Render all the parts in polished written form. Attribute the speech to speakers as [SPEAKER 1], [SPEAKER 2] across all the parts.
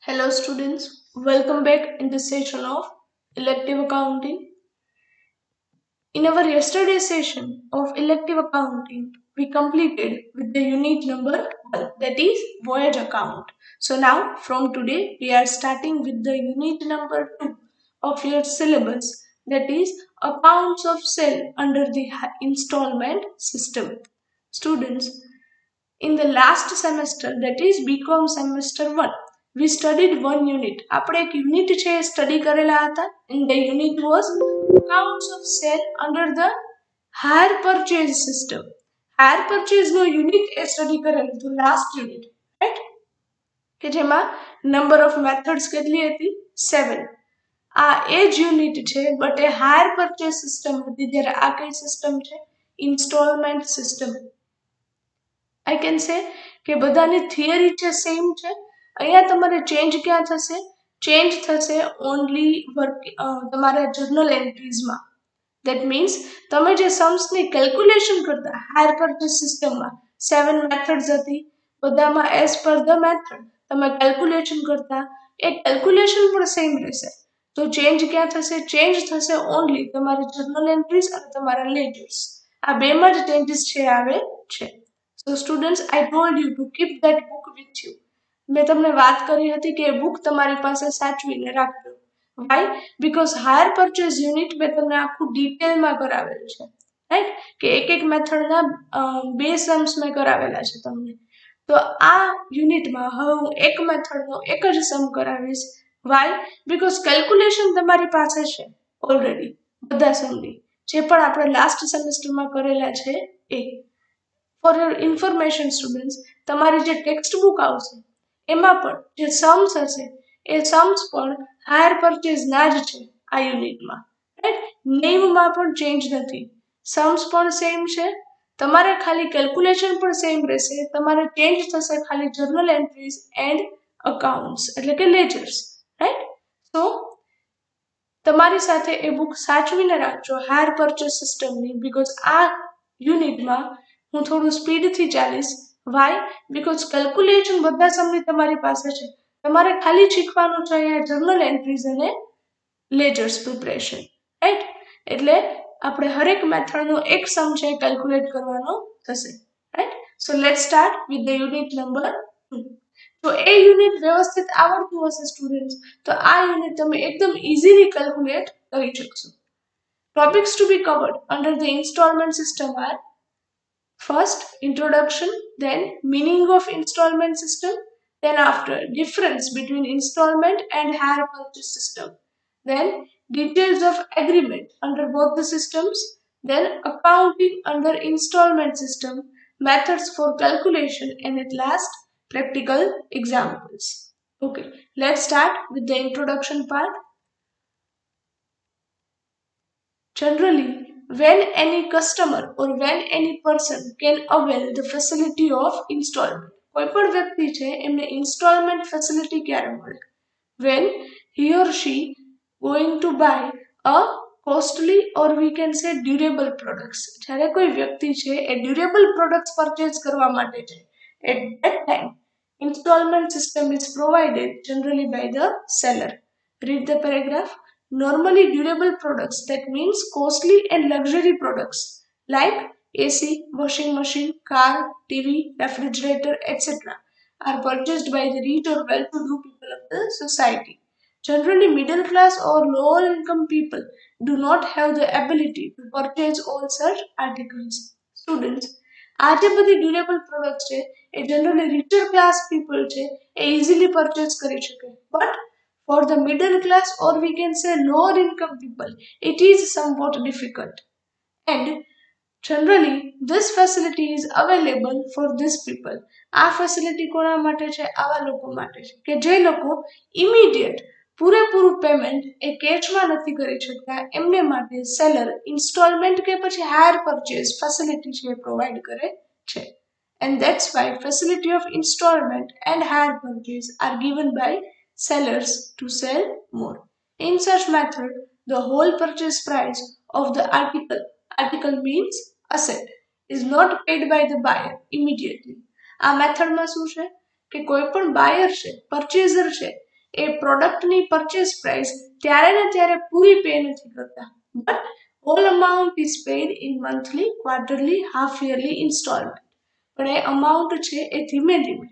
[SPEAKER 1] Hello students, welcome back in this session of elective accounting. In our yesterday session of elective accounting, we completed with the unit number 1, that is voyage account. So now from today we are starting with the unit number 2 of your syllabus, that is accounts of sale under the installment system. Students, in the last semester, that is BCom semester 1, we studied one unit. આપણે એક unit છે એ study કરેલા હતા. And the unit was accounts of sale under the hire purchase system. Hire purchase no unit A study કરેલું હતું last unit, right? કે જેમાં number of methods કેટલી હતી? 7. આ એ જ યુનિટ છે, but A higher purchase system હતી, જ્યારે આ કઈ સિસ્ટમ છે? Installment system. I can say કે બધાની થિયરી છે સેમ છે. અહીંયા તમારે ચેન્જ ક્યાં થશે? ચેન્જ થશે ઓનલી તમારા જર્નલ એન્ટ્રીઝમાં. દેટ મીન્સ તમે જે सम्सની કેલ્ક્યુલેશન કરતા હાયર પરચેસ સિસ્ટમમાં 7 મેથડ્સ હતી, બધામાં એઝ પર ધ મેથડ તમે કેલ્ક્યુલેશન કરતા, એ કેલ્ક્યુલેશન પણ સેમ રહેશે. તો ચેન્જ ક્યાં થશે? ચેન્જ થશે ઓનલી તમારી જર્નલ એન્ટ્રીઝ અને તમારા લેજર્સ. આ બેમાં જ ચેન્જીસ છે આવે છે. So students, I told you to keep that book with you. મેં તમને વાત કરી હતી કે એ બુક તમારી પાસે સાચવીને રાખજો. Why? Because hire purchase unit મેં તમને આખું ડિટેલમાં કરાવેલ છે, રાઈટ? કે એક મેથડના બે सम्स મેં કરાવેલા છે તમને. તો આ યુનિટમાં હવે હું એક મેથડનો એક જ સમ કરાવીશ. Why? Because કેલ્ક્યુલેશન તમારી પાસે છે ઓલરેડી બધા સમની, જે પણ આપણે લાસ્ટ સેમેસ્ટરમાં કરેલા છે એ. ફોર યોર ઇન્ફોર્મેશન સ્ટુડન્ટ્સ, તમારી જે ટેક્સ્ટ બુક આવશે એમાં પણ જે सम्स હશે એ सम्स પણ હાયર પરચેઝના જ છે આ યુનિટમાં, રાઈટ? નેમમાં પણ ચેન્જ નથી, सम्स પણ સેમ છે, તમારે ખાલી કેલ્ક્યુલેશન પણ સેમ રહેશે, તમારે ચેન્જ થશે ખાલી જર્નલ એન્ટ્રીઝ એન્ડ અકાઉન્ટ્સ એટલે કે લેજર્સ, રાઈટ? સો તમારી સાથે એ બુક સાચવીને રાખજો હાયર પરચેસ સિસ્ટમની, બીકોઝ આ યુનિટમાં હું થોડું સ્પીડથી ચાલીશ. વાય? બીકોઝ કેલ્ક્યુલેશન બધા સમની તમારી પાસે છે, તમારે ખાલી શીખવાનું છે અહીંયા જર્નલ એન્ટ્રીઝ અને લેજર્સ પ્રિપરેશન, રાઈટ? એટલે આપણે હરેક મેથડનો એક સમ છે કેલ્ક્યુલેટ કરવાનો થશે, right? So let start with the unit number 2. જો એ યુનિટ વ્યવસ્થિત આવડતું હશે સ્ટુડન્ટ્સ, તો આ યુનિટ તમે એકદમ ઇઝીલી કેલ્ક્યુલેટ કરી શકશો. Topics to be covered under the installment system are: first, introduction, then meaning of installment system, then after difference between installment and hire purchase system, then details of agreement under both the systems, then accounting under installment system, methods for calculation, and at last practical examples. Okay, let's start with the introduction part. Generally, when any customer or when any person can avail the facility of installment, કોઈ પણ વ્યક્તિ છે એમને installment facility ક્યારે મળે? When he or she going to buy a costly or we can say durable products. જ્યારે કોઈ વ્યક્તિ છે એ ડ્યુરેબલ પ્રોડક્ટ્સ પરચેઝ કરવા માટે છે, at that time installment system is provided generally by the seller. Read the paragraph. Normally durable products, that means costly and luxury products like AC, washing machine, car, TV, refrigerator, etc. are purchased by the rich or well-to-do people of the society. Generally, middle class or lower income people do not have the ability to purchase all such articles. Students, આ જે બધી durable product છે એ generally richer class people છે એ easily purchase કરી શકે, but for the middle class or we can say lower income people, it is somewhat difficult. And generally, this facility is available for these people. આ facility કોના માટે છે? આવા લોકો માટે છે કે જે લોકો ઇમિડિયેટ પૂરેપૂરું પેમેન્ટ એ કેશમાં નથી કરી શકતા, એમને માટે સેલર ઇન્સ્ટોલમેન્ટ કે પછી હાયર પરચેઝ ફેસિલિટી છે એ પ્રોવાઈડ કરે છે. And that's why facility of installment and hire purchase are given by sellers to sell more. In such method, the whole purchase price of the article means asset, is not paid by the buyer immediately. આ મેથડમાં શું છે કે કોઈ પણ બાયર છે, પરચેઝર છે, એ પ્રોડક્ટની પરચેસ પ્રાઇસ ત્યારે ને ત્યારે પૂરી પે નથી કરતા, but whole amount is paid in monthly, quarterly, half yearly installment. પણ એ અમાઉન્ટ છે એ ધીમે ધીમે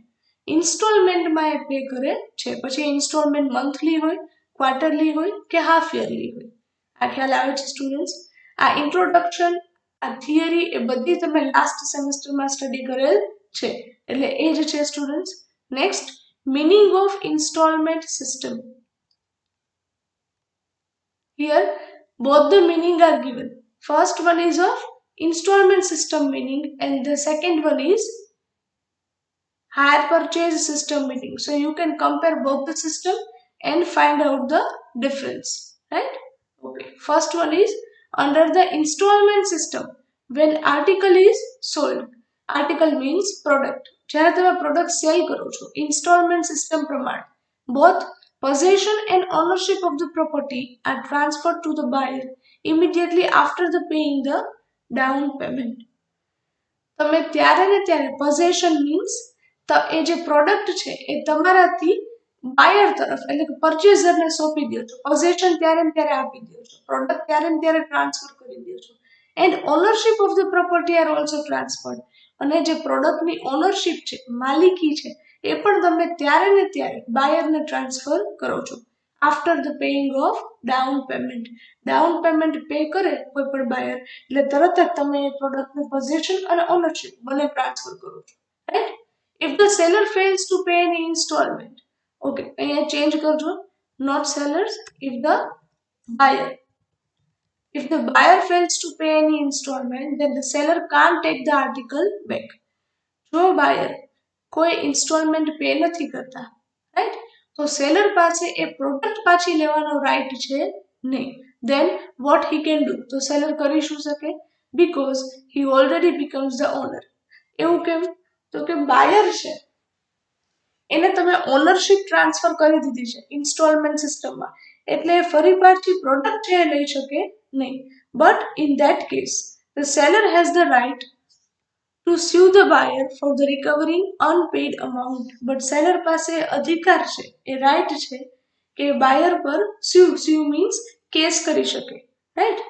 [SPEAKER 1] ઇન્સ્ટોલમેન્ટમાં એ પે કરે છે. પછી ઇન્સ્ટોલમેન્ટ મંથલી હોય, ક્વાર્ટરલી હોય કે હાફ યરલી હોય. આ ખ્યાલ આવે છે સ્ટુડન્ટ્સ? આ ઇન્ટ્રોડક્શન, આ થિયરી એ બધી તમે લાસ્ટ સેમેસ્ટરમાં સ્ટડી કરેલ છે, એટલે એ જ છે students. Next, meaning of installment system. Here both the meaning are given. First one is of installment system meaning and the second one is hire purchase system meaning. So you can compare both the system and find out the difference, right? Okay, first one is under the installment system, when article is sold. Article means product. જ્યારે તમે product cell કરો છો installment system પ્રમાણે, both possession and ownership of the property are transferred to the buyer immediately after the paying the down payment. તમે ત્યારે ને ત્યારે possession means એ જે પ્રોડક્ટ છે એ તમારાથી બાયર તરફ એટલે કે પરચેઝરને સોંપી દો છો. પોઝેશન ત્યારે ને ત્યારે આપી દો છો, પ્રોડક્ટ ત્યારે ને ત્યારે ટ્રાન્સફર કરી દો છો. And ownership of the property are also transferred. અને જે પ્રોડક્ટની ઓનરશિપ છે, માલિકી છે, એ પણ તમે ત્યારે ને ત્યારે બાયરને ટ્રાન્સફર કરો છો after the paying of down payment. Down payment pay કરે કોઈ પણ બાયર એટલે તરત જ તમે એ પ્રોડક્ટનું પોઝેશન અને ઓનરશિપ બંને ટ્રાન્સફર કરો છો, right? If the seller fails to pay any installment, okay, અહીંયા change કરજો, not sellers, if the buyer. If the buyer fails to pay any installment, then the seller can't take the article back. જો buyer કોઈ installment pay નથી કરતા, right? તો seller પાસે એ product પાછી લેવાનો રાઈટ છે નહીં. Then what he can do? તો seller કરી શું શકે? Because he already becomes the owner. એવું કેમ? તો કે બાયર છે એને તમે ઓનરશિપ ટ્રાન્સફર કરી દીધી છે ઇન્સ્ટોલમેન્ટ સિસ્ટમમાં, એટલે ફરી પાછી પ્રોડક્ટ છે એ લઈ શકે નહીં. But in that case the seller has the right to sue the buyer for the recovering unpaid amount. But seller પાસે અધિકાર છે, એ રાઇટ છે કે બાયર પર સ્યુ મીન્સ કેસ કરી શકે, રાઈટ?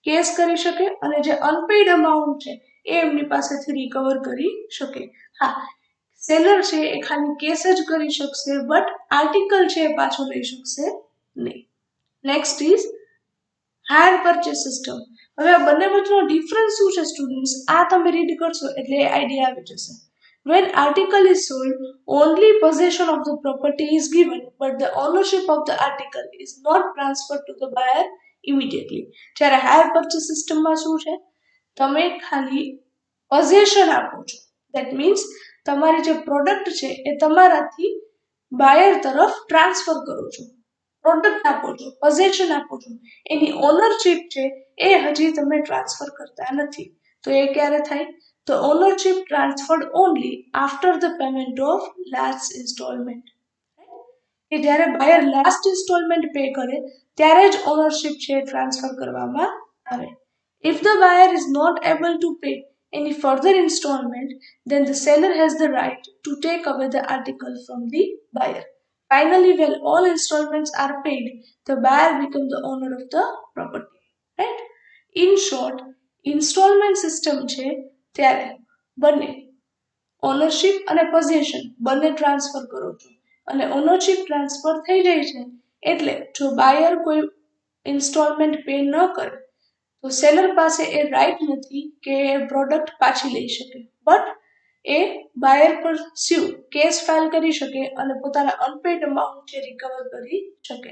[SPEAKER 1] કેસ કરી શકે અને જે અનપેડ અમાઉન્ટ છે એ એમની પાસેથી રિકવર કરી શકે. હા, સેલર છે એ ખાલી કેસ જ કરી શકશે, બટ આર્ટિકલ છે એ પાછો લઈ શકશે નહીં. Next is higher purchase system. હવે આ બંને વચ્ચેનો ડિફરન્સ શું છે સ્ટુડન્ટ્સ, આ તમે રીડ કરશો એટલે આઈડિયા આવી જશે. When article is sold, only possession of the property is given, but the ownership of the article is not transferred to the buyer immediately. જ્યારે હાયર પરચેસ સિસ્ટમમાં શું છે, તમે ખાલી પોઝેશન આપો છો. ધેટ મીન્સ તમારી જે પ્રોડક્ટ છે એ તમારાથી બાયર તરફ ટ્રાન્સફર કરો છો, પ્રોડક્ટ આપો છો, પોઝેશન આપો છો, એની ઓનરશિપ છે એ હજી તમે ટ્રાન્સફર કરતા નથી. તો એ ક્યારે થાય? તો ownership transferred only after the payment of last installment. કે જ્યારે બાયર લાસ્ટ ઇન્સ્ટોલમેન્ટ પે કરે ત્યારે જ ઓનરશિપ છે ટ્રાન્સફર કરવામાં આવે. If the buyer is not able to pay any further installment, then the seller has the right to take away the article from the buyer. Finally, when all installments are paid, the buyer becomes the owner of the property. Right? In short, installment system છે ત્યારે બંને ownership અને possession બંને transfer કરો છો અને ownership transfer થઈ જાય છે એટલે જો બાયર કોઈ ઇન્સ્ટોલમેન્ટ પે ન કરે તો સેલર પાસે એ રાઈટ નથી કે પ્રોડક્ટ પાછી લઈ શકે, બટ એ બાયર પર સ્યુ કેસ ફાઇલ કરી શકે અને પોતાના અનપેડ અમાઉન્ટ છે રિકવર કરી શકે.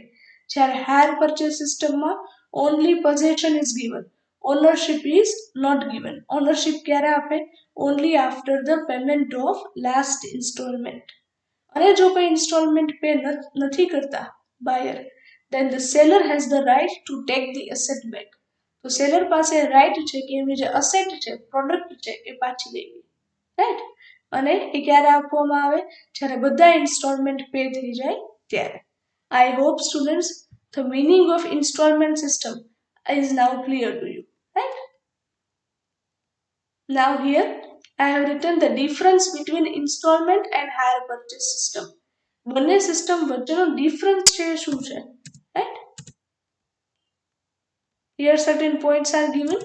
[SPEAKER 1] જ્યારે હાયર પરચેસ સિસ્ટમમાં only possession is given, ownership is not given. Ownership ક્યારે આપે? Only after the payment of last installment. અને જો કોઈ ઇન્સ્ટોલમેન્ટ પે નથી કરતા buyer, then the seller has the right to take the asset back. તો seller પાસે right છે કે એમની જે અસેટ છે, પ્રોડક્ટ છે એ પાછી લેવી, રાઈટ? અને એ ક્યારે આપવામાં આવે? જ્યારે બધા ઇન્સ્ટોલમેન્ટ પે થઈ જાય ત્યારે. I hope students the meaning of installment system is now clear to you, right? Now here I have written the difference between installment and hire purchase system. બંને સિસ્ટમ વચ્ચેનો ડિફરન્સ છે શું છે, right? Here certain points are given.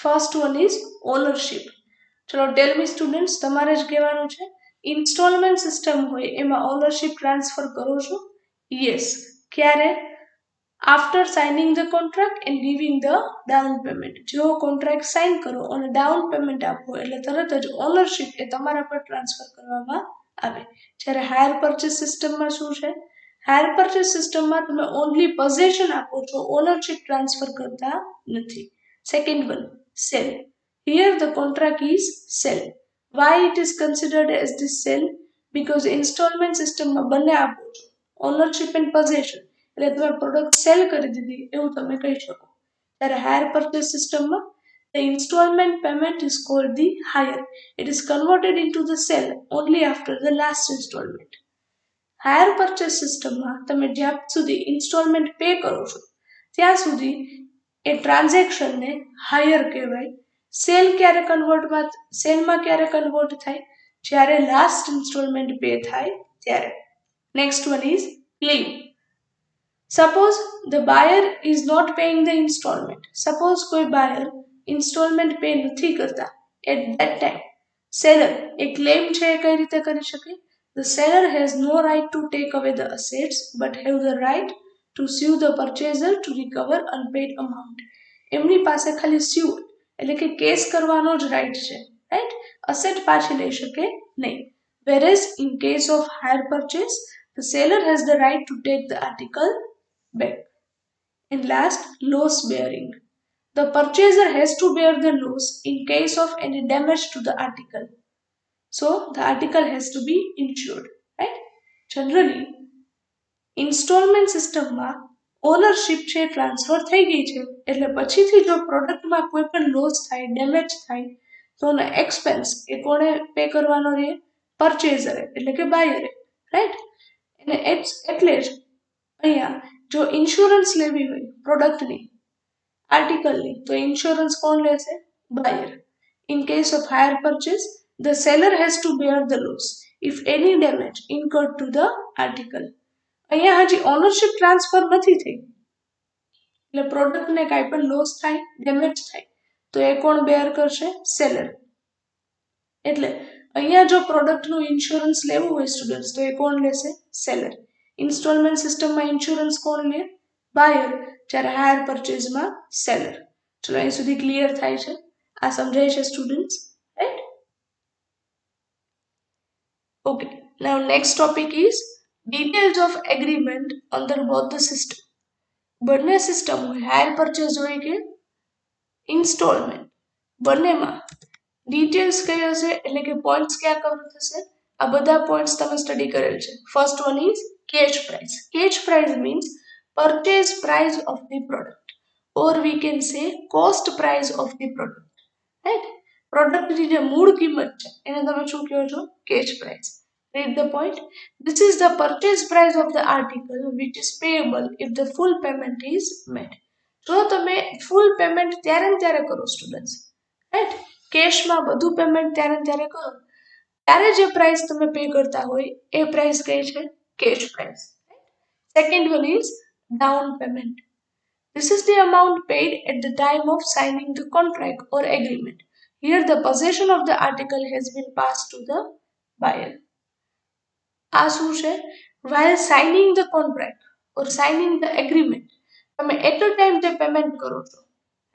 [SPEAKER 1] First one is ownership. ચલો ટેલ મી students, તમારે જ કહેવાનું છે. ઇન્સ્ટોલમેન્ટ સિસ્ટમ હોય એમાં ઓનરશિપ ટ્રાન્સફર કરો છો? યસ. ક્યારે? After signing the contract and giving the down payment. જો કોન્ટ્રાક્ટ સાઇન કરો અને ડાઉન પેમેન્ટ આપો એટલે તરત જ ઓનરશિપ એ તમારા પર ટ્રાન્સફર કરવામાં આવે. જ્યારે હાયર પરચેસ સિસ્ટમમાં શું છે? હાયર પરચેસ સિસ્ટમમાં તમે ઓનલી પોઝેશન આપો છો, ઓનરશિપ ટ્રાન્સફર કરતા નથી. Second one, cell. Here the contract is sell. Why it is considered as the sell? Because installment system માં બંને આપો છો, ઓનરશિપ એન્ડ પોઝેશન, એટલે તમે પ્રોડક્ટ સેલ કરી દીધી એવું તમે કહી શકો. ત્યારે હાયર પરચેસ સિસ્ટમમાં the installment payment is called the hire. It is converted into the sell only after the last installment. Higher purchase સિસ્ટમમાં તમે જ્યાં સુધી ઇન્સ્ટોલમેન્ટ પે કરો છો ત્યાં સુધી એ ટ્રાન્ઝેક્શનને હાયર કહેવાય. સેલ ક્યારે સેલમાં ક્યારે કન્વર્ટ થાય? જ્યારે લાસ્ટ ઇન્સ્ટોલમેન્ટ પે થાય ત્યારે. Next one is claim. Suppose the buyer is not paying the installment. Suppose કોઈ બાયર ઇન્સ્ટોલમેન્ટ પે નથી કરતા એટ ધેટ ટાઈમ, સેલર એ ક્લેમ છે એ કઈ રીતે કરી શકે? The seller has no right to take away the assets but have the right to sue the purchaser to recover unpaid amount. એમની પાસે ખાલી સ્યુ એટલે કે કેસ કરવાનો જ રાઈટ છે, રાઈટ? અસેટ પાછી લઈ શકે નહીં. Whereas in case of hire purchase, the seller has the right to take the article back. And last, loss bearing. The purchaser has to bear the loss in case of any damage to the article. So the article has to be insured, right? Generally, installment સિસ્ટમમાં ownership છે transfer થઈ ગઈ છે એટલે પછીથી જો પ્રોડક્ટમાં કોઈ પણ લોસ થાય, ડેમેજ થાય તો એનો એક્સપેન્સ એ કોણે પે કરવાનો રહે? પરચેઝરે એટલે કે બાયરે, રાઈટ? અને એટલે જ અહીંયા જો ઇન્સ્યોરન્સ લેવી હોય પ્રોડક્ટની, આર્ટિકલની, તો ઇન્સ્યોરન્સ કોણ લેશે? બાયર. In case of hire purchase, the seller has to bear the loss if any damage incurred to the article. અહીંયા હજી ઓનરશિપ ટ્રાન્સફર નથી થઈ એટલે પ્રોડક્ટને કાંઈ પણ લોસ થાય, ડેમેજ થાય તો એ કોણ બેર કરશે? સેલર. એટલે અહીંયા જો પ્રોડક્ટનું ઇન્સ્યોરન્સ લેવું હોય સ્ટુડન્ટ્સ તો એ કોણ લેશે? સેલર. ઇન્સ્ટોલમેન્ટ સિસ્ટમમાં ઇન્સ્યોરન્સ કોણ લે? બાયર. જ્યારે હાયર પરચેઝમાં સેલર. ચલો અહીં સુધી ક્લિયર થાય છે? આ સમજાય છે students, right? Okay, now next topic is details of agreement under both the system. બંને સિસ્ટમ હોય, હાયર પરચેઝ હોય કે ઇન્સ્ટોલમેન્ટ, બંનેમાં ડિટેલ્સ કઈ હશે એટલે કે પોઈન્ટ્સ ક્યાં કવર થશે? આ બધા પોઈન્ટ્સ તમે સ્ટડી કરેલ છે. First one is cash price. Cash price means purchase price of the product or we can say cost price of the product, right? પ્રોડક્ટની જે મૂળ કિંમત છે એને તમે શું કહો છો? Cash price. Read the point. This is the purchase price of the article which is payable if the full payment is made. જો તમે ફૂલ પેમેન્ટ ત્યારે ને ત્યારે કરો સ્ટુડન્ટ્સ, રાઈટ? કેશમાં બધું પેમેન્ટ ત્યારે ને ત્યારે કરો ત્યારે જે પ્રાઇસ તમે પે કરતા હોય એ પ્રાઇસ કઈ છે? Cash price. Second one is down payment. This is the amount paid at the time of signing the contract or agreement. Here the possession of the article has been passed to the buyer. આ શું છે? While signing the contract or signing the agreement, તમે at a time જે payment કરો છો,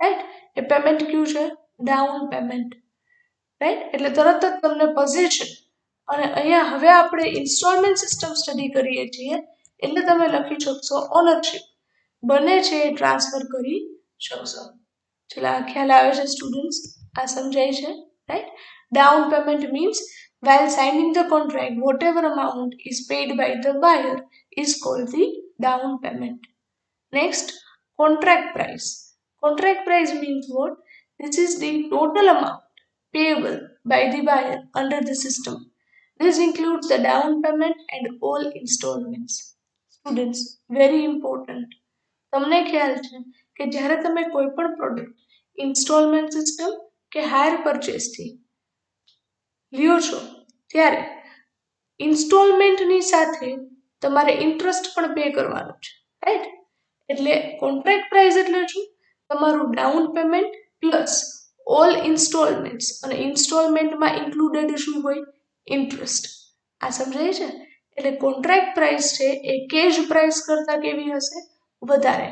[SPEAKER 1] right? એ payment કયું છે? Down payment, right? એટલે તરત જ તમને પોઝેશન, અને અહીંયા હવે આપણે ઇન્સ્ટોલમેન્ટ સિસ્ટમ સ્ટડી કરીએ છીએ એટલે તમે લખી શકશો ઓનરશિપ. બંને છે એ ટ્રાન્સફર કરી શકશો. ચલો આ ખ્યાલ આવે છે સ્ટુડન્ટ્સ? આ સમજાય છે, right? Down payment means while signing the contract, whatever amount is paid by the buyer is called the down payment. Next, contract price. Contract price means what? This is the total amount payable by the buyer under the system. This includes the down payment and all installments. Students, very important. તમને ખ્યાલ છે કે જ્યારે તમે કોઈ પણ product installment system કે higher પરચેસથી લ્યો છો ત્યારે ઇન્સ્ટોલમેન્ટની સાથે તમારે ઇન્ટરેસ્ટ પણ પે કરવાનું છે, રાઈટ? એટલે કોન્ટ્રાક્ટ પ્રાઇસ એટલે શું? તમારું ડાઉન પેમેન્ટ પ્લસ ઓલ ઇન્સ્ટોલમેન્ટ્સ, અને ઇન્સ્ટોલમેન્ટમાં ઇન્ક્લુડેડ શું હોય? ઇન્ટરેસ્ટ. આ સમજાય છે? એટલે કોન્ટ્રાક્ટ પ્રાઇસ છે એ કેશ પ્રાઇસ કરતા કેવી હશે? વધારે.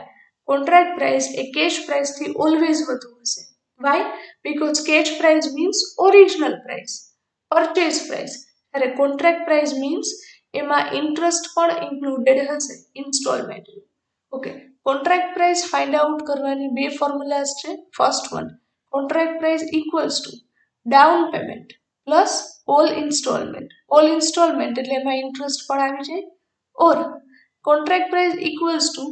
[SPEAKER 1] કોન્ટ્રાક્ટ પ્રાઇસ એ કેશ પ્રાઇસથી ઓલવેઝ વધુ હશે. Why? Because cash price means original price, purchase price. ત્યારે કોન્ટ્રાક્ટ પ્રાઇસ મીન્સ એમાં ઇન્ટરેસ્ટ પણ ઇન્ક્લુડેડ હશે installment. Okay, contract price find out કરવાની બે ફોર્મ્યુલાઝ છે. First one, contract price equals to down payment plus all installment. All installment એટલે એમાં interest પણ આવી જાય. Or contract price equals to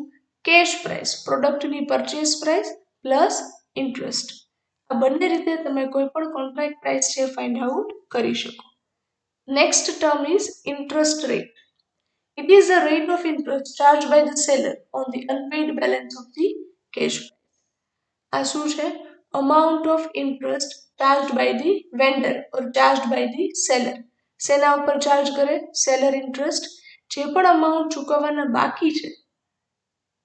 [SPEAKER 1] cash price, પ્રોડક્ટની પરચેસ પ્રાઇસ પ્લસ ઇન્ટરેસ્ટ. આ બંને રીતે તમે કોઈ પણ કોન્ટ્રાક્ટ પ્રાઇસ છે ફાઇન્ડ આઉટ કરી શકો. Next term is interest rate. It is the rate of interest charged by the seller on the unpaid balance of the cash price. આ શું છે? Amount of interest charged by the vendor or charged by the seller. શેના ઉપર charge કરે? Seller interest. જે પણ amount ચૂકવવાના બાકી છે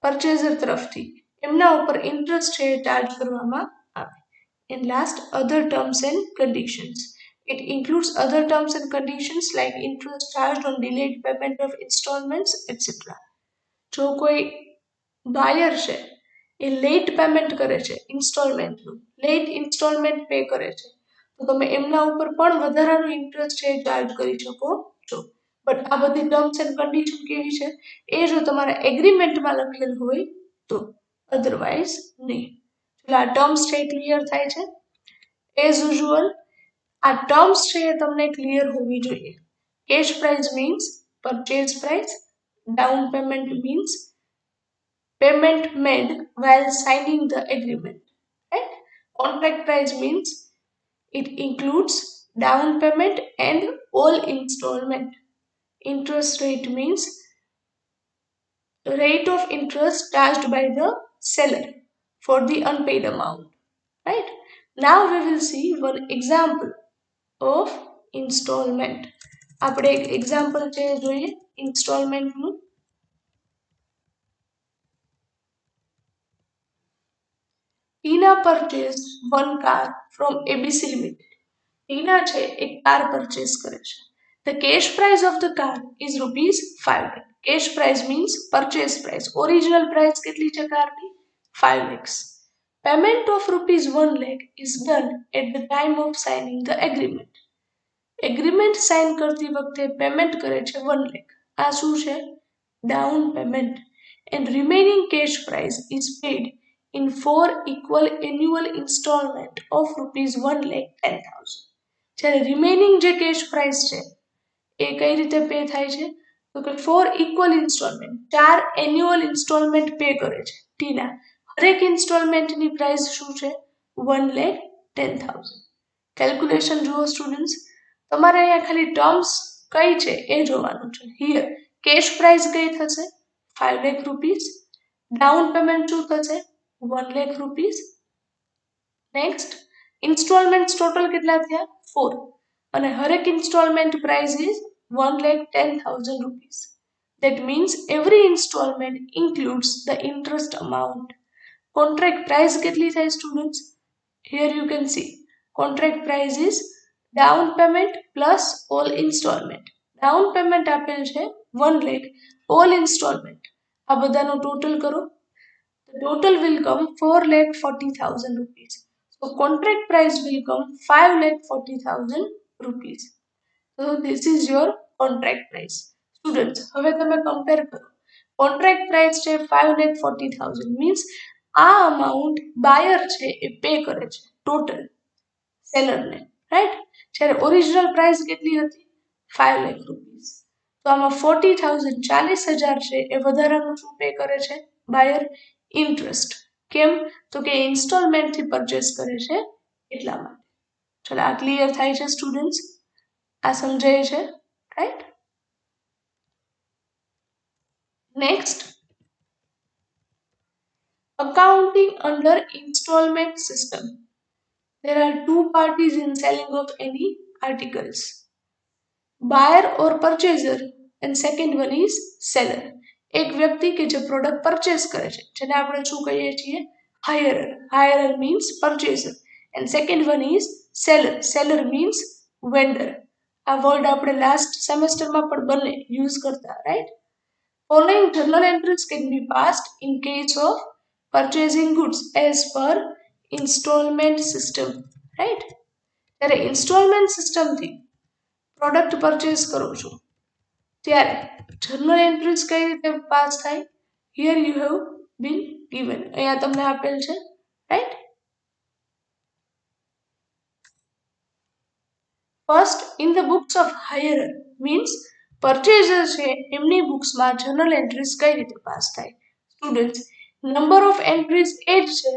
[SPEAKER 1] પરચેઝર તરફથી, એમના ઉપર ઇન્ટરેસ્ટ છે ચાર્જ કરવામાં આવે. And last, other terms and conditions. It includes other terms and conditions like interest charged on delayed payment of installments, etc. જો કોઈ બાયર છે એ લેટ પેમેન્ટ કરે છે ઇન્સ્ટોલમેન્ટનું, લેટ ઇન્સ્ટોલમેન્ટ પે કરે છે, તો તમે એમના ઉપર પણ વધારાનું ઇન્ટરેસ્ટ છે ચાર્જ કરી શકો છો. બટ આ બધી ટર્મ્સ એન્ડ કન્ડિશન કેવી છે? એ જો તમારા એગ્રીમેન્ટમાં લખેલ હોય તો, અધરવાઇઝ નહીં. એટલે આ ટર્મ્સ છે ક્લિયર થાય છે? એઝ યુઝ્યુઅલ આ ટર્મ્સ છે એ તમને ક્લિયર હોવી જોઈએ. Cash price means purchase price, down payment means payment made while signing the agreement, right? Contract price means it includes down payment and all installment. Interest rate means rate of interest charged by the seller for the unpaid amount, right? Now we will see one example of installment. આપણે એક example છે જોઈએ ઇન્સ્ટોલમેન્ટનું. Tina purchased one car from ABC Limited. Tina છે એક car purchase કરે છે. The cash price of the car is rupees 5 lakh. Cash price means purchase price. Original price કેટલી છે કારની? 5 lakhs. Payment of rupees 1 lakh is done at the time of signing the agreement. Agreement sign કરતી વખતે payment કરે છે 1 lakh. આ શું છે? Down payment. And remaining cash price is paid in 4 equal annual installment of rupees 1,10,000. જ્યારે remaining જે cache price છે એ કઈ રીતે પે થાય છે? તો કે 4 equal installment, 4 annual installment pay કરે છે ટીના. હરેક ઇન્સ્ટોલમેન્ટની પ્રાઇસ શું છે? 1,10,000. કેલ્ક્યુલેશન જુઓ સ્ટુડન્ટ્સ, તમારે અહીંયા ખાલી ટર્મ્સ કઈ છે એ જોવાનું છે. હિયર કેશ પ્રાઇસ કઈ થશે? 5 lakh rupees. ડાઉન પેમેન્ટ શું થશે? 1 lakh rupees. Next installment total કેટલા થયા? 4. અને હરેક installment price is 1,10,000 rupees. That means every installment includes the interest amount. Contract price કેટલી થાય students? Here you can see contract price is down payment plus all installment. Down payment આપેલ છે 1 lakh, all installment આ બધાનો total કરો. The total will come 4,40,000 rupees. So contract price will come 5,40,000 rupees. So this is your contract price. Students, હવે તમે compare કરો. Contract price છે 5,40,000 means આ અમાઉન્ટ બાયર છે એ પે કરે છે ટોટલ સેલરને, રાઈટ? જ્યારે ઓરિજિનલ પ્રાઇસ કેટલી હતી? 5 લાખ રૂપીસ. તો આમાં 40,000 40,000 છે એ વધારાનું શું પે કરે છે બાયર? ઇન્ટરેસ્ટ. કેમ? તો કે ઇન્સ્ટોલમેન્ટથી પરચેસ કરે છે એટલા માટે. ચલો આ ક્લિયર થાય છે સ્ટુડન્ટ્સ? આ સમજાય છે, right? Next, accounting under installment system. There are two parties in selling of any articles. Buyer or purchaser and second one is seller. એક વ્યક્તિ કે જે પ્રોડક્ટ પરચેસ કરે છે જેને આપણે શું કહીએ છીએ hirer. Hirer means purchaser and second one is seller. Seller means vendor. આ વર્ડ આપણે લાસ્ટ સેમેસ્ટરમાં પણ બંને યુઝ કરતા, right? Following journal entries can be passed in case of purchasing goods as per installment system, right? ત્યારે installment સિસ્ટમથી product purchase કરો છો ત્યારે જર્નલ એન્ટ્રીઝ કઈ રીતે પાસ થાય? Here you have been given. અહીંયા તમને આપેલ છે, right? First in the books of hirer means purchaser છે એમની બુક્સમાં જર્નલ એન્ટ્રીઝ કઈ રીતે પાસ થાય? સ્ટુડન્ટ્સ, નંબર ઓફ એન્ટ્રીઝ એ જ છે,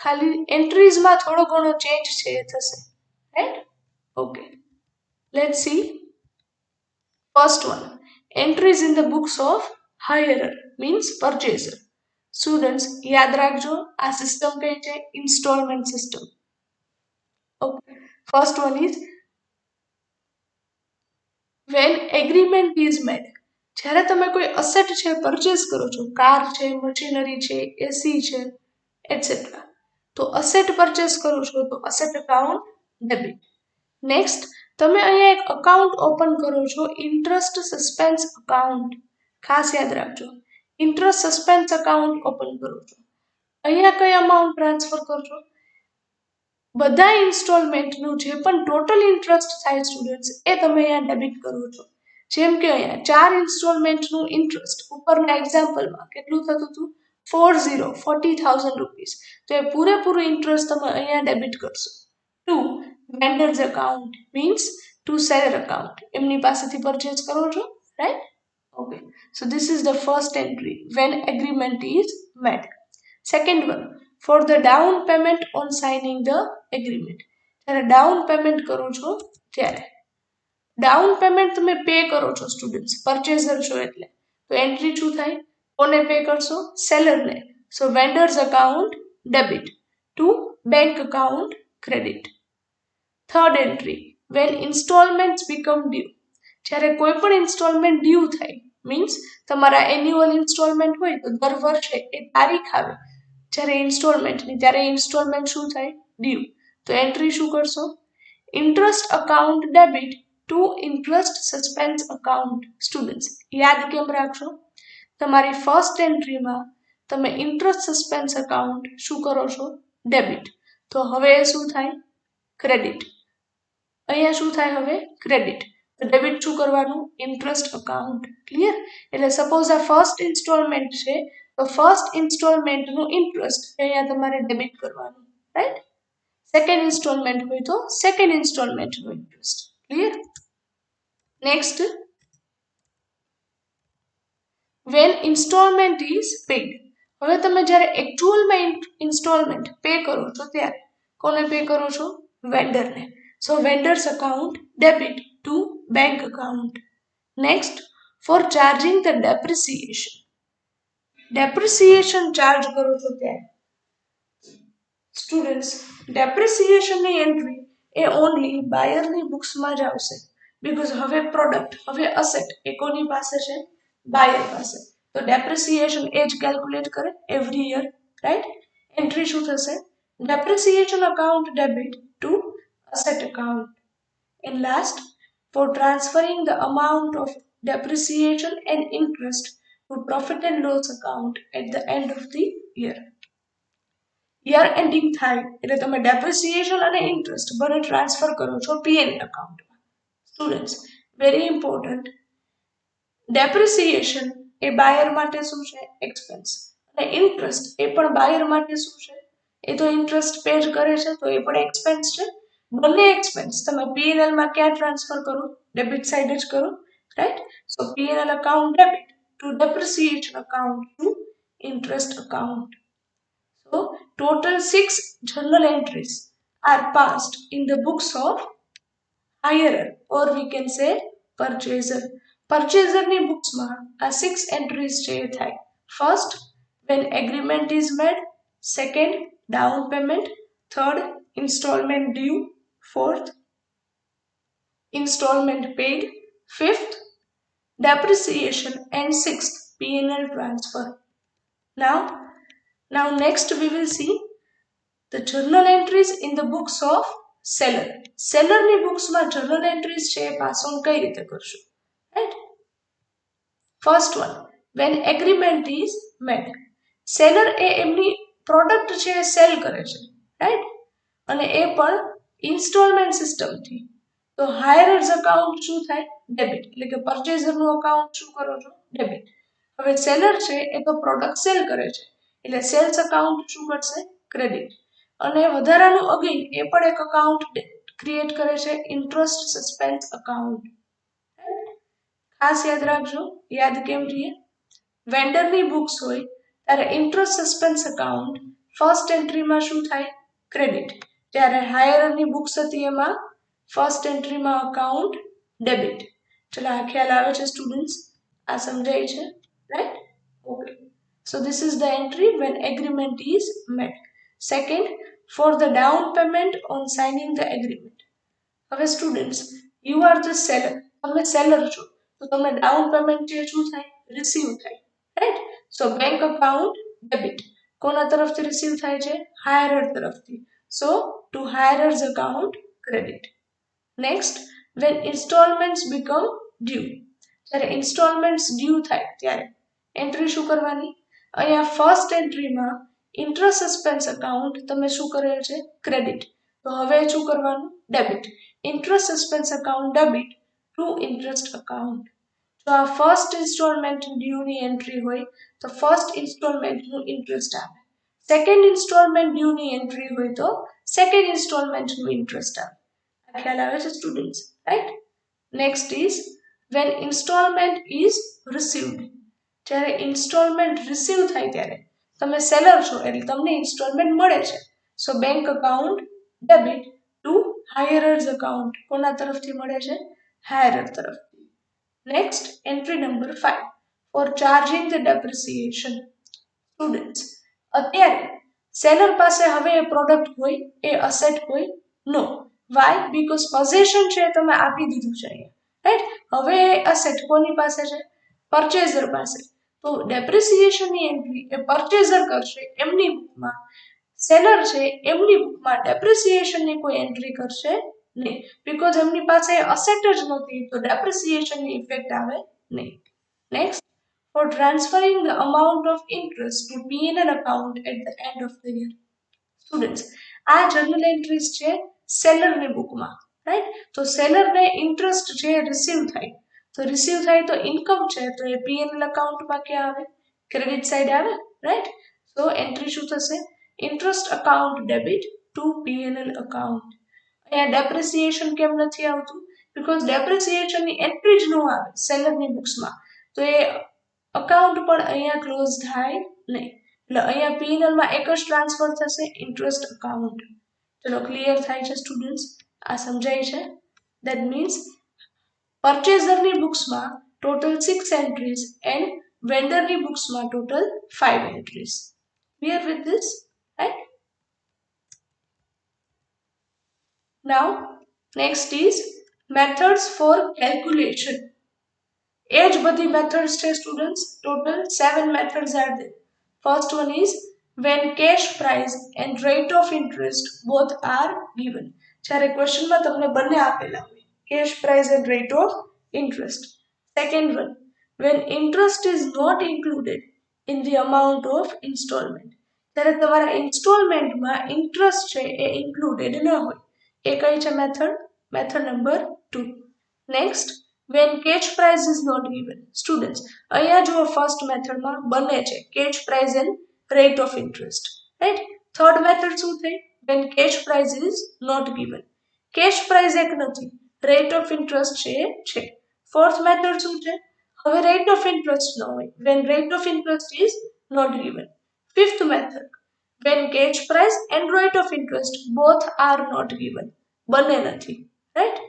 [SPEAKER 1] ખાલી એન્ટ્રીઝમાં થોડો ઘણો ચેન્જ છે એ થશે, right? Okay, let's see. First one, entries in the books of hirer means purchaser. Students યાદ રાખજો, આ સિસ્ટમ કઈ છે? Installment system. Okay, first one is when agreement is made. જ્યારે તમે કોઈ અસેટ છે પરચેસ કરો છો, કાર છે, મશીનરી છે, એસી છે, એટસેટ્રા, તો અસેટ પરચેસ કરો છો તો અસેટ અકાઉન્ટ ડેબિટ. નેક્સ્ટ, તમે અહીંયા એક અકાઉન્ટ ઓપન કરો છો, ઇન્ટરેસ્ટ સસ્પેન્સ અકાઉન્ટ. ખાસ યાદ રાખજો, ઇન્ટરેસ્ટ સસ્પેન્સ અકાઉન્ટ ઓપન કરો છો. અહીંયા કઈ અમાઉન્ટ ટ્રાન્સફર કરજો? બધા ઇન્સ્ટોલમેન્ટનું જે પણ ટોટલ ઇન્ટરેસ્ટ થાય સ્ટુડન્ટ્સ એ તમે અહીંયા ડેબિટ કરો છો. જેમ કે અહીંયા 4 ઇન્સ્ટોલમેન્ટનું ઇન્ટરેસ્ટ ઉપરના એક્ઝામ્પલમાં કેટલું થતું હતું? 40,000 રૂપીસ. તો એ પૂરેપૂરું ઇન્ટરેસ્ટ તમે અહીંયા ડેબિટ કરશો. 2 vendors account means to seller account, એમની પાસેથી પરચેસ કરો છો, right? Okay, so this is the first entry when agreement is made. Second one, for the down payment on signing the agreement. જ્યારે down payment કરો છો ત્યારે down payment તમે pay કરો છો સ્ટુડન્ટ્સ, પરચેઝર છો એટલે, તો એન્ટ્રી શું થાય? કોને પે કરશો? સેલરને. So vendor's account debit to bank account credit. Third entry when installments become due. જ્યારે કોઈ પણ ઇન્સ્ટોલમેન્ટ ડ્યુ થાય મીન્સ તમારા એન્યુઅલ ઇન્સ્ટોલમેન્ટ હોય તો દર વર્ષે એ તારીખ આવે જ્યારે ઇન્સ્ટોલમેન્ટની, ત્યારે ઇન્સ્ટોલમેન્ટ શું થાય? ડ્યુ. તો એન્ટ્રી શું કરશો? Interest account debit two interest suspense account. Students યાદ કેમ રાખશો? તમારી ફર્સ્ટ એન્ટ્રીમાં તમે ઇન્ટરેસ્ટ સસ્પેન્સ અકાઉન્ટ શું કરો છો? ડેબિટ. તો હવે શું થાય? ક્રેડિટ. અહીંયા શું થાય હવે? ક્રેડિટ. તો ડેબિટ શું કરવાનું? Interest account. ક્લિયર? એટલે સપોઝ આ ફર્સ્ટ ઇન્સ્ટોલમેન્ટ છે તો ફર્સ્ટ ઇન્સ્ટોલમેન્ટનું ઇન્ટરેસ્ટ અહીંયા તમારે ડેબિટ કરવાનું, રાઈટ? સેકન્ડ ઇન્સ્ટોલમેન્ટ હોય તો સેકન્ડ ઇન્સ્ટોલમેન્ટનું interest. Clear? Next, when installment is paid. હવે તમે જ્યારે એકચ્યુઅલમાં ઇન્સ્ટોલમેન્ટ પે કરો છો ત્યારે કોને પે કરો છો? વેન્ડરને. So vendor's account debit to bank account. Next, for charging the depreciation. Depreciation charge કરો છો ત્યારે સ્ટુડન્ટ્સ ડેપ્રિસિએશનની એન્ટ્રી એ ઓનલી બાયરની બુક્સમાં જ આવશે. બીકોઝ હવે પ્રોડક્ટ, હવે અસેટ એ કોની પાસે છે? બાયર પાસે. તો ડેપ્રિસિએશન એ જ કેલ્ક્યુલેટ કરે એવરી યર, રાઈટ? એન્ટ્રી શું થશે? Depreciation account debit two asset account. And last, for transferring the amount of depreciation and interest to profit and loss account at the end of the year. Year ending થાય એટલે તમે depreciation અને interest બંને transfer કરો છો P&L અકાઉન્ટમાં. Students very important, depreciation એ બાયર માટે શું છે? એક્સપેન્સ. અને ઇન્ટરેસ્ટ એ પણ બાયર માટે શું છે? એ તો ઇન્ટરેસ્ટ પે જ કરે છે તો એ પણ એક્સપેન્સ છે. બંને એક્સપેન્સ તમે પીએનએલ માં ક્યાં ટ્રાન્સફર કરો? ડેબિટ સાઇડ જ કરો, right? So P&L account debit two depreciation account to interest account. So total 6 journal entries are passed in the books of hirer or we can say purchaser. Purchaser ની બુક્સમાં આ 6 entries છે એ થાય. First, when agreement is made. Second, down payment. Third, installment due. Fourth, installment paid. fifth depreciation, and sixth P&L transfer. Now next we will see the journal entries in the books of seller. સેલરની બુક્સમાં journal entries છે એ pass on કઈ રીતે કરશું, right? First one, when agreement is met. Seller એ એમની product છે એ cell કરે છે, right, અને એ પણ ઇન્સ્ટોલમેન્ટ સિસ્ટમથી. તો હાયરર્સ અકાઉન્ટ શું થાય? ડેબિટ. એટલે કે પરચેઝરનું અકાઉન્ટ શું કરો છો? ડેબિટ. હવે સેલર છે એ તો પ્રોડક્ટ સેલ કરે છે એટલે સેલ્સ અકાઉન્ટ શું કરશે? ક્રેડિટ. અને વધારાનું અગેન એ પણ એક અકાઉન્ટ ક્રિએટ કરે છે, ઇન્ટરેસ્ટ સસ્પેન્સ અકાઉન્ટ. ખાસ યાદ રાખજો, યાદ કેમ રહીએ? વેન્ડરની બુક્સ હોય ત્યારે ઇન્ટરેસ્ટ સસ્પેન્સ અકાઉન્ટ ફર્સ્ટ એન્ટ્રીમાં શું થાય? ક્રેડિટ. જ્યારે હાયરની બુક્સ હતી એમાં ફર્સ્ટ એન્ટ્રીમાં અકાઉન્ટ ડેબિટ. ચલો આ ખ્યાલ આવે છે સ્ટુડન્ટ્સ? આ સમજાય છે, right? Okay. So this is the entry when agreement is met. Second, for the down payment on signing the agreement. હવે students, you are the seller. તમે સેલર છો તો તમને ડાઉન પેમેન્ટ છે શું થાય? રિસીવ થાય, right? So bank account debit. કોના તરફથી રિસીવ થાય છે? હાયરર તરફથી. So to hirer's account credit. Next, when installments become due. જ્યારે ઇન્સ્ટોલમેન્ટ્સ ડ્યુ થાય ત્યારે એન્ટ્રી શું કરવાની? અહીંયા ફર્સ્ટ એન્ટ્રીમાં ઇન્ટરેસ્ટ સસ્પેન્સ અકાઉન્ટ તમે શું કરેલ છે? ક્રેડિટ. તો હવે શું કરવાનું? Debit. Interest suspense account debit two interest account. જો આ ફર્સ્ટ ઇન્સ્ટોલમેન્ટ ડ્યુની એન્ટ્રી હોય તો ફર્સ્ટ ઇન્સ્ટોલમેન્ટનું ઇન્ટરેસ્ટ આવે. સેકન્ડ ઇન્સ્ટોલમેન્ટ ડ્યુની એન્ટ્રી હોય તો સેકન્ડ ઇન્સ્ટોલમેન્ટનું ઇન્ટરેસ્ટ આવે. આ ખ્યાલ આવે છે students, right? Next is when installment is received. જ્યારે ઇન્સ્ટોલમેન્ટ રિસીવ થાય ત્યારે તમે સેલર છો એટલે તમને ઇન્સ્ટોલમેન્ટ મળે છે. So bank account debit to hirer's account. કોના તરફથી મળે છે? હાયરર તરફથી. Next, entry number 5 for charging the depreciation. Students, અત્યારે સેલર પાસે હવે એ પ્રોડક્ટ હોય, એ અસેટ હોય? નો. વાય? બીકોઝ પોઝેશન છે તમે આપી દીધું છે અહીંયા, રાઈટ? હવે અસેટ કોની પાસે છે? પરચેઝર પાસે. તો ડેપ્રિસિએશનની એન્ટ્રી એ પરચેઝર કરશે એમની બુકમાં. સેલર છે એમની બુકમાં ડેપ્રિસિએશનની કોઈ એન્ટ્રી કરશે નહીં, બીકોઝ એમની પાસે અસેટ જ નથી તો ડેપ્રિસિએશનની ઇફેક્ટ આવે નહીં. Next, for transferring the amount of interest to P&L account at the end of the year. Students, આ જર્નલ એન્ટ્રીઝ છે સેલરની બુકમાં, રાઈટ? તો સેલરને ઇન્ટરેસ્ટ જે રિસીવ થાય, તો રિસીવ થાય તો ઇન્કમ છે તો એ P&L અકાઉન્ટમાં ક્યાં આવે? ક્રેડિટ સાઈડ આવે, રાઈટ? તો એન્ટ્રી શું થશે? Interest account debit two P&L account. અહીંયા ડેપ્રિસિએશન કેમ નથી આવતું? બીકોઝ ડેપ્રિસિએશનની એન્ટ્રી જ ન આવે સેલરની બુક્સમાં, તો એ અકાઉન્ટ પણ અહીંયા ક્લોઝ થાય નહીં. એટલે અહીંયા P&L માં એક જ ટ્રાન્સફર થશે, ઇન્ટરેસ્ટ અકાઉન્ટ. ચલો ક્લિયર થાય છે સ્ટુડન્ટ્સ? આ સમજાય છે? ધેટ મીન્સ પરચેઝરની બુક્સમાં ટોટલ 6 એન્ટ્રીઝ એન્ડ વેન્ડરની બુક્સમાં total 5 entries. Clear with this, right? Now next is methods for calculation. એ જ બધી મેથડ્સ છે students. Total 7 methods are there. First one is when cash price and rate of interest both are given. જ્યારે ક્વેશ્ચનમાં તમને બંને આપેલા હોય, cash price and rate of interest. Second one, when interest is not included in the amount of installment. જ્યારે તમારા ઇન્સ્ટોલમેન્ટમાં interest છે એ included ન હોય, એ કઈ છે method? Method number 2. Next, when cash price is not given. Students, અહીંયા જો first મેથડમાં બંને છે, cash price and rate of interest, right? Third method શું થઈ? when cash price is not given. cash price એક નથી, rate of interest છે. ફોર્થ મેથડ શું છે? હવે rate of interest ન હોય, when rate of interest is not given. Fifth method, when cash price and rate of interest both are not given. બંને નથી, right?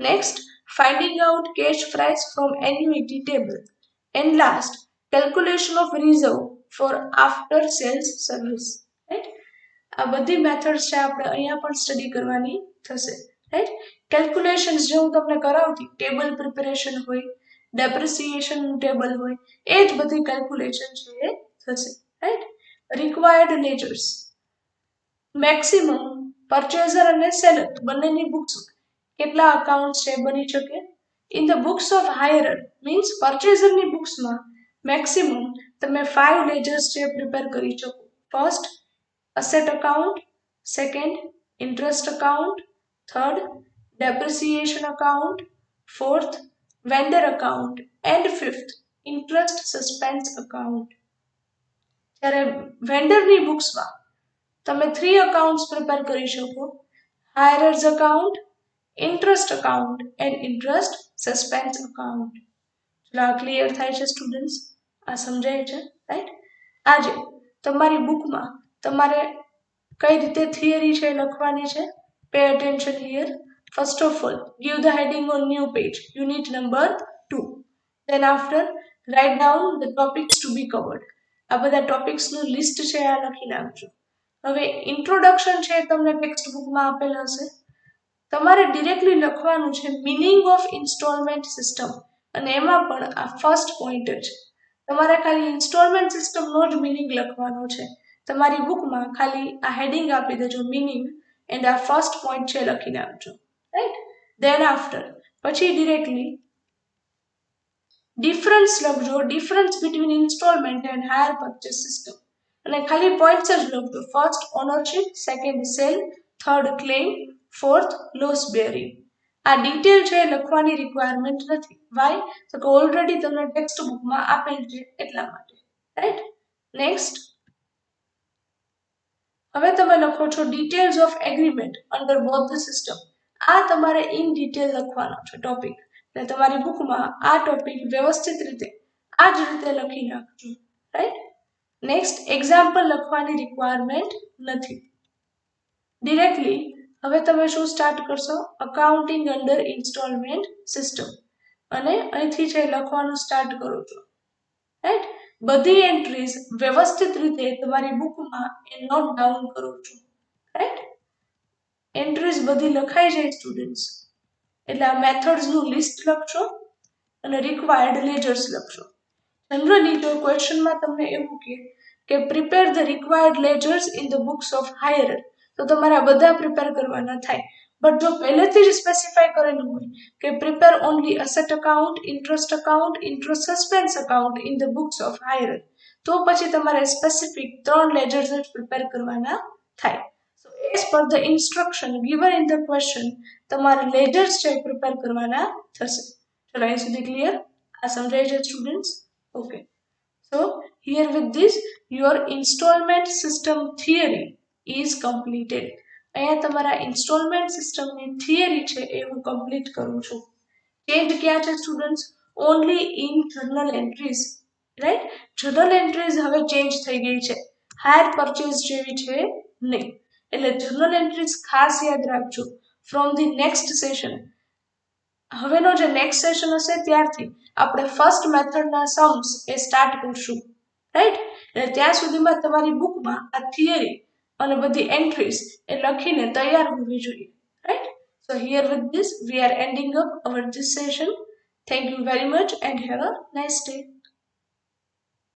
[SPEAKER 1] Next, finding out cash price from annuity table. And last, calculation of reserve for after sales service, right? આ બધી methods છે આપણે અહીંયા પણ study કરવાની થશે, રાઈટ? કેલ્ક્યુલેશન્સ જે હું તમને કરાવતી, ટેબલ પ્રિપેરેશન હોય, ડેપ્રિસિએશન ટેબલ હોય, એ જ બધી કેલ્ક્યુલેશન છે એ થશે, right. Required ledgers, maximum purchaser અને સેલર બંનેની બુક્સ કેટલા અકાઉન્ટ છે બની શકે? In the books of hirer means પરચેઝરની બુક્સમાં મેક્સિમમ તમે 5 લેજર્સ છે પ્રિપેર કરી શકો. First asset account, second interest account, third depreciation account, fourth vendor account and fifth interest suspense account. જ્યારે વેન્ડરની બુક્સમાં તમે 3 અકાઉન્ટ્સ પ્રિપેર કરી શકો, hirer's account, interest account and interest suspense account. ચલો આ ક્લિયર થાય છે સ્ટુડન્ટ્સ? આ સમજાય છે, રાઈટ? આજે તમારી બુકમાં તમારે કઈ રીતે થિયરી છે લખવાની છે? Pay attention here. First of all, give the heading on new page, unit number 2. Then after, write down the topics to be covered. આ બધા ટોપિક્સનું લિસ્ટ છે આ લખી નાખજો. હવે ઇન્ટ્રોડક્શન છે તમને ટેક્સ્ટ બુકમાં આપેલ હશે. તમારે ડિરેક્ટલી લખવાનું છે મીનિંગ ઓફ ઇન્સ્ટોલમેન્ટ સિસ્ટમ, અને એમાં પણ આ ફર્સ્ટ પોઈન્ટ છે. તમારે ખાલી ઇન્સ્ટોલમેન્ટ સિસ્ટમનો જ મીનિંગ લખવાનો છે. તમારી બુકમાં ખાલી આ હેડિંગ આપી દેજો મીનિંગ, એન્ડ આ ફર્સ્ટ પોઈન્ટ છે લખી નાખજો, રાઈટ. દેન આફ્ટર પછી ડિરેક્ટલી ડિફરન્સ લખજો, difference between installment and higher purchase system, અને ખાલી પોઈન્ટ્સ જ લખજો. First ownership, second cell, third claim, fourth loss bearing. આ ડિટેલ છે લખવાની રિક્વાયરમેન્ટ નથી. વાય? તો કે ઓલરેડી તમને ટેક્સ્ટ બુકમાં આપેલ છે એટલા માટે, રાઈટ. નેક્સ્ટ હવે તમે લખો છો details of agreement under both the system. આ તમારે ઇન ડિટેલ લખવાનો છે ટોપિક, એટલે તમારી બુકમાં આ ટોપિક વ્યવસ્થિત રીતે આ જ રીતે લખી નાખજો, રાઈટ. નેક્સ્ટ એક્ઝામ્પલ લખવાની રિક્વાયરમેન્ટ નથી. ડિરેક્ટલી હવે તમે શું સ્ટાર્ટ કરશો? અકાઉન્ટિંગ અંડર ઇન્સ્ટોલમેન્ટ સિસ્ટમ, અને અહીંથી છે લખવાનું સ્ટાર્ટ કરો છો, રાઈટ. બધી એન્ટ્રીઝ વ્યવસ્થિત રીતે તમારી બુકમાં એ નોટ ડાઉન કરો છો, રાઈટ. એન્ટ્રીઝ બધી લખાઈ જાય સ્ટુડન્ટ્સ, એટલે આ મેથડ્સનું લિસ્ટ લખશો અને રિક્વાયર્ડ લેજર્સ લખશો. જનરલી જો ક્વેશ્ચનમાં તમને એવું કે prepare the required ledgers in the books of hire, તો તમારે આ બધા પ્રિપેર કરવાના થાય. બટ જો પહેલેથી જ સ્પેસિફાય કરેલું હોય કે prepare only asset account, interest suspense account in the books of hire, તો પછી તમારે સ્પેસિફિક 3 લેજર્સ જ પ્રિપેર કરવાના થાય. સો as per the instruction given in the question તમારે લેજર્સ છે પ્રિપેર કરવાના થશે. ચલો અહીં સુધી ક્લિયર? આ સમજાય છે students? Okay. So here with this your installment system theory is completed. અહીંયા તમારા ઇન્સ્ટોલમેન્ટ સિસ્ટમની થિયરી છે એ હું કમ્પ્લીટ કરું છું. ચેન્જ ક્યાં છે students? Only in journal entries, right. Journal entries હવે ચેન્જ થઈ ગઈ છે, હાયર પરચેઝ જેવી છે નહીં. એટલે જર્નલ એન્ટ્રીઝ ખાસ યાદ રાખજો. ફ્રોમ ધી નેક્સ્ટ સેશન, હવેનો જે નેક્સ્ટ સેશન હશે ત્યારથી આપણે ફર્સ્ટ મેથડના સમ્સ એ સ્ટાર્ટ કરશું, રાઈટ. એટલે ત્યાં સુધીમાં તમારી બુકમાં આ થિયરી અને બધી એન્ટ્રીઝ એ લખીને તૈયાર હોવી જોઈએ, right. So here with this we are ending up our this session. Thank you very much and have a nice day.